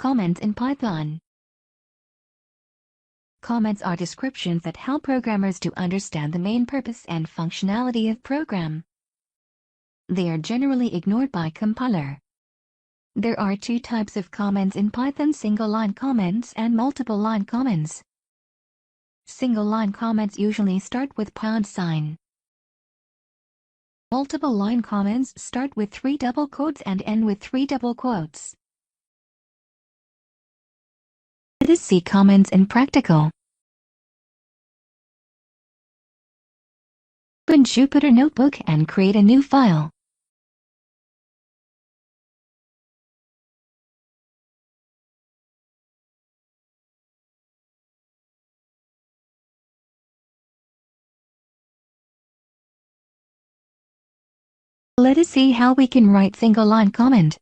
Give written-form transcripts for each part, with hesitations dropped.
Comments in Python. Comments are descriptions that help programmers to understand the main purpose and functionality of program. They are generally ignored by compiler. There are two types of comments in Python: single-line comments and multiple-line comments. Single-line comments usually start with #. Multiple-line comments start with 3 double quotes and end with 3 double quotes. Let us see comments in practical. Open Jupyter Notebook and create a new file. Let us see how we can write single-line comment.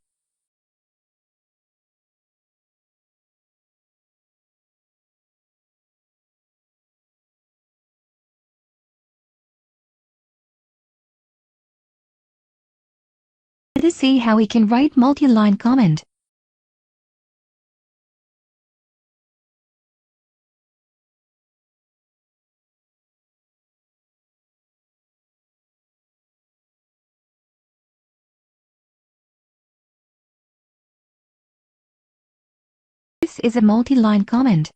Let us see how we can write multi-line comment. This is a multi-line comment.